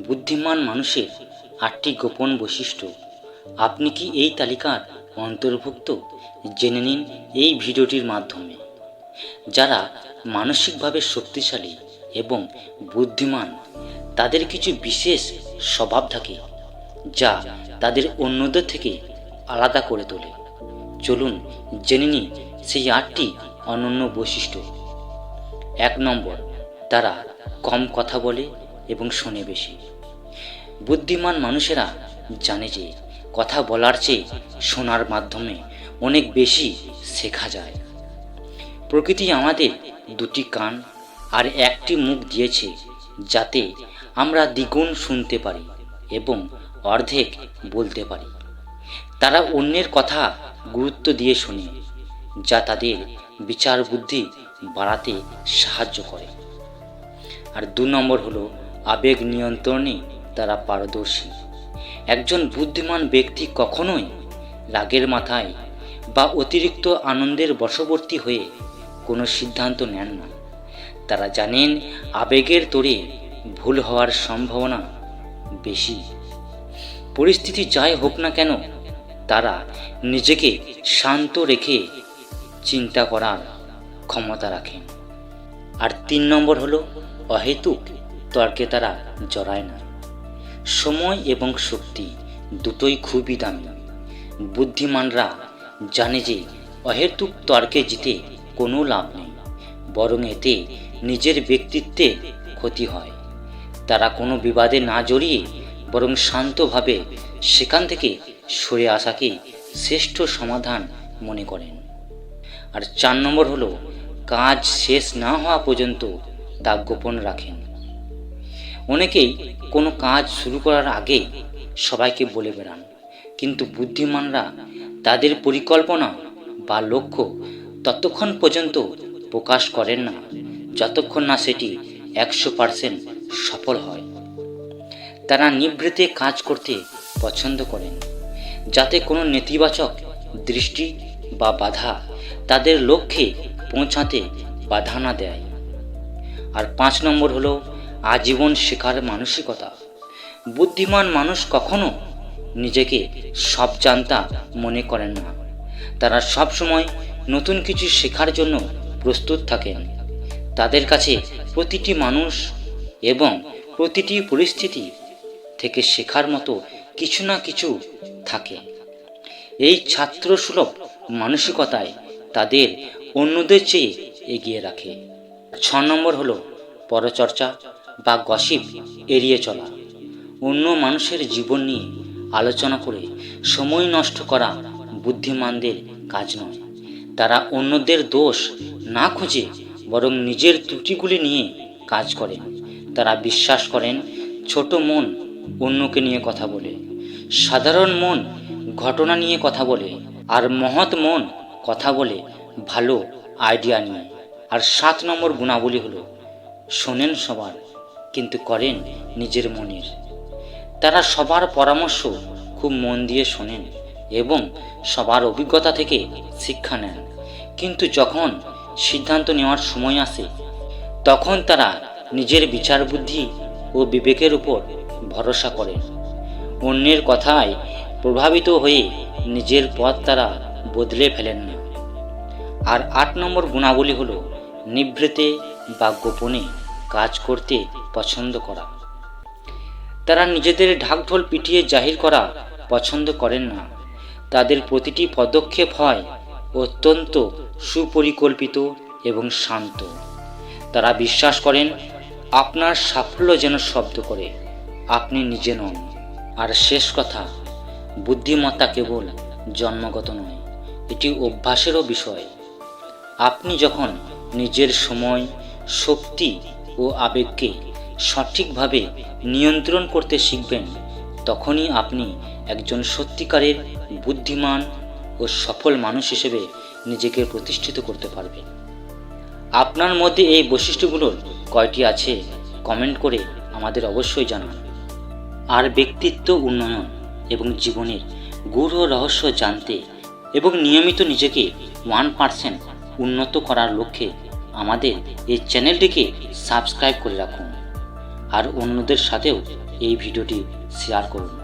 বুদ্ধিমান মানুষের ৮টি গোপন বৈশিষ্ট্য। আপনি কি এই তালিকার অন্তর্ভুক্ত? জেনে নিন এই ভিডিওটির মাধ্যমে। যারা মানসিকভাবে শক্তিশালী এবং বুদ্ধিমান, তাদের কিছু বিশেষ স্বভাব থাকে যা তাদের অন্যদের থেকে আলাদা করে তোলে। চলুন জেনে নিই সেই ৮টি অনন্য বৈশিষ্ট্য। ১ নম্বর, তারা কম কথা বলে এবং শোনে বেশি। বুদ্ধিমান মানুষেরা জানে যে কথা বলার চেয়ে শোনার মাধ্যমে অনেক বেশি শেখা যায়। প্রকৃতি আমাদের ২টি কান আর ১টি মুখ দিয়েছে যাতে আমরা দ্বিগুণ শুনতে পারি এবং অর্ধেক বলতে পারি। তারা অন্যের কথা গুরুত্ব দিয়ে শোনে, যা তাদের বিচার বুদ্ধি বাড়াতে সাহায্য করে। আর ২ নম্বর হলো আবেগ নিয়ন্ত্রণে তারা পারদর্শী। একজন বুদ্ধিমান ব্যক্তি কখনোই রাগের মাথায় বা অতিরিক্ত আনন্দের বশবর্তী হয়ে কোনো সিদ্ধান্ত নেন না। তারা জানেন আবেগের তোড়ে ভুল হওয়ার সম্ভাবনা বেশি। পরিস্থিতি যাই হোক না কেন, তারা নিজেকে শান্ত রেখে চিন্তা করার ক্ষমতা রাখেন। আর ৩ নম্বর হলো অহেতুক তর্কে তারা জড়ায় না। সময় এবং শক্তি দুটোই খুবই দামি। বুদ্ধিমানরা জানে যে অহেতুক তর্কে জিতে কোনো লাভ নেই, বরং এতে নিজের ব্যক্তিত্বে ক্ষতি হয়। তারা কোনো বিবাদে না জড়িয়ে বরং শান্তভাবে সেখান থেকে সরে আসাকে শ্রেষ্ঠ সমাধান মনে করেন। আর ৪ নম্বর হলো কাজ শেষ না হওয়া পর্যন্ত তা গোপন রাখেন। অনেকেই কোনো কাজ শুরু করার আগে সবাইকে বলে বেড়ান, কিন্তু বুদ্ধিমানরা তাদের পরিকল্পনা বা লক্ষ্য ততক্ষণ পর্যন্ত প্রকাশ করেন না যতক্ষণ না সেটি ১০০% সফল হয়। তারা নিভৃতে কাজ করতে পছন্দ করেন, যাতে কোনো নেতিবাচক দৃষ্টি বা বাধা তাদের লক্ষ্যে পৌঁছাতে বাধা না দেয়। আর ৫ নম্বর হলো আজীবন শেখার মানসিকতা। বুদ্ধিমান মানুষ কখনো নিজেকে সব জানতা মনে করেন না। তারা সবসময় নতুন কিছু শেখার জন্য প্রস্তুত থাকেন। তাদের কাছে প্রতিটি মানুষ এবং প্রতিটি পরিস্থিতি থেকে শেখার মতো কিছু না কিছু থাকে। এই ছাত্রসুলভ মানসিকতায় তাদের অন্যদের চেয়ে এগিয়ে রাখে। ৬ নম্বর হলো পরচর্চা বা গসিপ এড়িয়ে চলা। অন্য মানুষের জীবন নিয়ে আলোচনা করে সময় নষ্ট করা বুদ্ধিমানদের কাজ নয়। তারা অন্যদের দোষ না খুঁজে বরং নিজের ত্রুটিগুলি নিয়ে কাজ করেন। তারা বিশ্বাস করেন ছোট মন অন্যকে নিয়ে কথা বলে, সাধারণ মন ঘটনা নিয়ে কথা বলে, আর মহৎ মন কথা বলে ভালো আইডিয়া নিয়ে। আর ৭ নম্বর গুণাবলী হলো শোনেন সবার কিন্তু করেন নিজের মনের। তারা সবার পরামর্শ খুব মন দিয়ে শোনেন এবং সবার অভিজ্ঞতা থেকে শিক্ষা নেন, কিন্তু যখন সিদ্ধান্ত নেওয়ার সময় আসে তখন তারা নিজের বিচার বুদ্ধি ও বিবেকের উপর ভরসা করেন। অন্যের কথায় প্রভাবিত হয়ে নিজের পথ তারা বদলে ফেলেন না। আর ৮ নম্বর গুণাবলী হলো নিভৃতে বা গোপনে কাজ করতে পছন্দ করা। তারা নিজেদের ঢাকঢোল পিটিয়ে জাহির করা পছন্দ করেন না। তাদের প্রতিটি পদক্ষেপ হয় অত্যন্ত সুপরিকল্পিত এবং শান্ত। তারা বিশ্বাস করেন আপনার সাফল্য যেন শব্দ করে, আপনি নিজে নন। আর শেষ কথা, বুদ্ধিমত্তা কেবল জন্মগত নয়, এটি অভ্যাসেরও বিষয়। আপনি যখন নিজের সময়, শক্তি ও আবেগকে সঠিকভাবে নিয়ন্ত্রণ করতে শিখবেন, তখনই আপনি একজন সত্যিকারের বুদ্ধিমান ও সফল মানুষ হিসেবে নিজেকে প্রতিষ্ঠিত করতে পারবেন। আপনার মধ্যে এই বৈশিষ্ট্যগুলোর কয়টি আছে কমেন্ট করে আমাদের অবশ্যই জানান। আর ব্যক্তিত্ব উন্নয়ন এবং জীবনের গূঢ় রহস্য জানতে এবং নিয়মিত নিজেকে 1% উন্নত করার লক্ষ্যে আমাদের এই চ্যানেলটিকে সাবস্ক্রাইব করে রাখুন আর অন্যদের সাথেও এই ভিডিওটি শেয়ার করুন।